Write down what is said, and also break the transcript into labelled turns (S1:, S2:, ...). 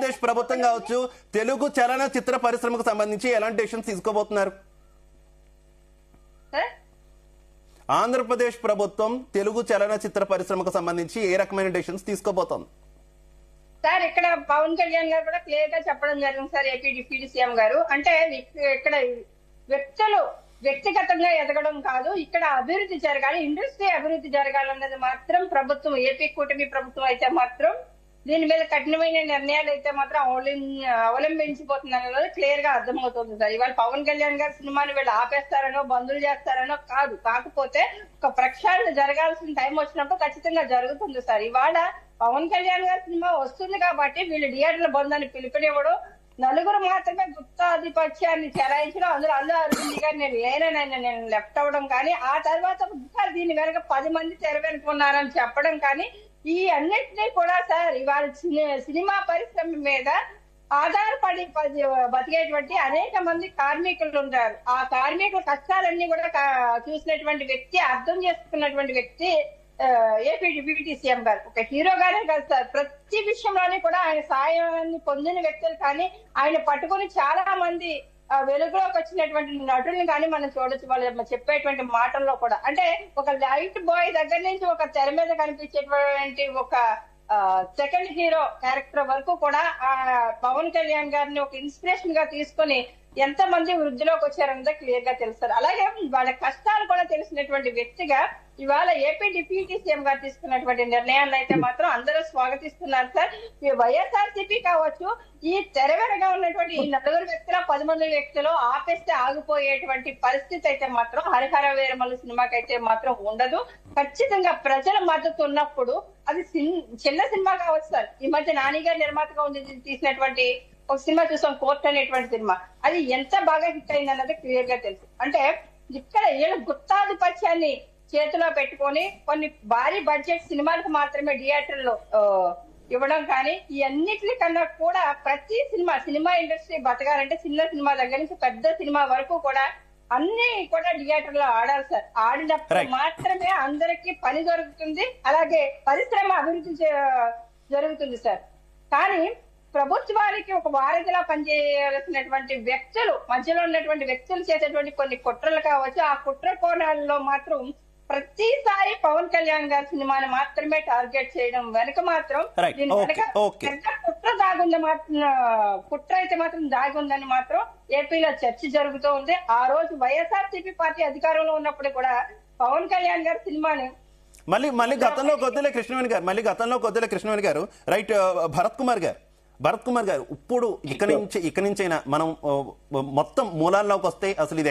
S1: ఆంధ్రప్రదేశ్ ప్రభుత్వం కావచ్చు, తెలుగు చలనచిత్ర పరిశ్రమకు సంబంధించి ఎలాంటి డెసిషన్స్ తీసుకోబోతున్నారు? ఆంధ్రప్రదేశ్ ప్రభుత్వం తెలుగు చలనచిత్ర పరిశ్రమకు సంబంధించి ఏ రకమైన డెసిషన్స్ తీసుకోబోతోంది?
S2: సార్ ఇక్కడ పవన్ కళ్యాణ్ గారు కూడా క్లియర్ గా చెప్పడం జరిగింది సార్, ఏపీ డిప్యూటీ సీఎం గారు. అంటే ఇక్కడ వ్యక్తులు వ్యక్తిగతంగా ఎదగడం కాదు, ఇక్కడ అభివృద్ధి జరగాలి, ఇండస్ట్రీ అభివృద్ధి జరగాలన్నది మాత్రం ప్రభుత్వం, ఏపీ కూటమి ప్రభుత్వం అయితే మాత్రం దీని మీద కఠినమైన నిర్ణయాలు అయితే మాత్రం అవలంబించిపోతుందన్నది క్లియర్ గా అర్థమవుతుంది సార్. ఇవాళ పవన్ కళ్యాణ్ గారి సినిమాని వీళ్ళు ఆపేస్తారనో బంధులు చేస్తారనో కాదు, కాకపోతే ఒక ప్రక్షాళన జరగాల్సిన టైం వచ్చినప్పుడు ఖచ్చితంగా జరుగుతుంది సార్. ఇవాళ పవన్ కళ్యాణ్ గారి సినిమా వస్తుంది కాబట్టి వీళ్ళు థియేటర్ల బంధాన్ని పిలుపునివ్వడం, నలుగురు మాత్రమే గుత్తాధిపత్యాన్ని చెలాయించడం, అందులో అల్లు అరవింద్ గారు నేను లెఫ్ట్ అవ్వడం కానీ, ఆ తర్వాత దీని వెనక 10 మంది తెర వెనుకున్నారని చెప్పడం కానీ, ఈ అన్నిటినీ కూడా సార్ ఇవాళ సినిమా పరిశ్రమ మీద ఆధారపడి బతికేటువంటి అనేక మంది కార్మికులు ఉంటారు. ఆ కార్మికుల కష్టాలన్నీ కూడా చూసినటువంటి వ్యక్తి, అర్థం చేసుకున్నటువంటి వ్యక్తి ఏపీ డిప్యూటీ సీఎం గారు. ఒక హీరో గారే కాదు సార్, ప్రతి విషయంలోనే కూడా ఆయన సాయాన్ని పొందిన వ్యక్తులు కానీ, ఆయన పట్టుకుని చాలా మంది వెలుగులోకి వచ్చినటువంటి నటుల్ని కానీ మనం చూడొచ్చు. వాళ్ళు చెప్పేటువంటి మాటల్లో కూడా, అంటే ఒక లైట్ బాయ్ దగ్గర నుంచి ఒక తెర మీద కనిపించేటువంటి ఒక సెకండ్ హీరో క్యారెక్టర్ వరకు కూడా ఆ పవన్ కళ్యాణ్ గారిని ఒక ఇన్స్పిరేషన్ గా తీసుకొని ఎంత మంది వృద్ధిలోకి వచ్చారన్నది క్లియర్ గా తెలుస్తారు. అలాగే వాళ్ళ కష్టాలు కూడా తెలిసినటువంటి వ్యక్తిగా ఇవాళ ఏపీ డిప్యూటీ సీఎం గారు తీసుకున్నటువంటి నిర్ణయాలను అయితే మాత్రం అందరూ స్వాగతిస్తున్నారు సార్. వైఎస్ఆర్సీపీ కావచ్చు, ఈ తెర వెనక ఉన్నటువంటి ఈ 4 వ్యక్తుల 10 మంది వ్యక్తులు ఆపేస్తే ఆగిపోయేటువంటి పరిస్థితి అయితే మాత్రం హరిహర వీరమల్లు సినిమాకి అయితే మాత్రం ఉండదు. ఖచ్చితంగా ప్రజల మద్దతు ఉన్నప్పుడు అది చిన్న సినిమా కావచ్చు సార్. ఈ మధ్య నాని గారి నిర్మాతగా ఉంది తీసినటువంటి ఒక సినిమా చూసాం, కోర్ట్ అనేటువంటి సినిమా, అది ఎంత బాగా హిట్ అయింది అన్నది క్లియర్ గా తెలుసు. అంటే ఇక్కడ వీళ్ళ గుత్తాధిపత్యాన్ని చేతిలో పెట్టుకొని కొన్ని భారీ బడ్జెట్ సినిమాలకు మాత్రమే థియేటర్లో ఇవ్వడం కానీ, ఈ అన్నిటికన్నా కూడా ప్రతి సినిమా ఇండస్ట్రీ బతకాలంటే చిన్న సినిమా దగ్గర నుంచి పెద్ద సినిమా వరకు కూడా అన్ని కూడా థియేటర్ లో ఆడాలి సార్. ఆడినప్పుడు మాత్రమే అందరికీ పని దొరుకుతుంది, అలాగే పరిశ్రమ అభివృద్ధి జరుగుతుంది సార్. కానీ ప్రభుత్వానికి ఒక వారధిలా పనిచేయాల్సినటువంటి వ్యక్తులు, మధ్యలో ఉన్నటువంటి వ్యక్తులు చేసేటువంటి కొన్ని కుట్రలు కావచ్చు, ఆ కుట్ర కోణాల్లో మాత్రం ప్రతిసారి పవన్ కళ్యాణ్ గారి సినిమాని మాత్రమే టార్గెట్ చేయడం వెనుక మాత్రం దీని వెనక పెద్ద కుట్ర అయితే మాత్రం దాగి ఉందని మాత్రం ఏపీలో చర్చ జరుగుతూ ఉంది. ఆ రోజు వైఎస్ఆర్సీపీ పార్టీ అధికారంలో ఉన్నప్పుడు కూడా పవన్ కళ్యాణ్ గారి సినిమాని
S1: మళ్ళీ గతంలో కొద్దిలే కృష్ణవేణి గారు రైట్. భరత్ కుమార్ గారు ఇప్పుడు ఇక నుంచైనా మనం మొత్తం మూలాల్లోకి వస్తే అసలు ఇది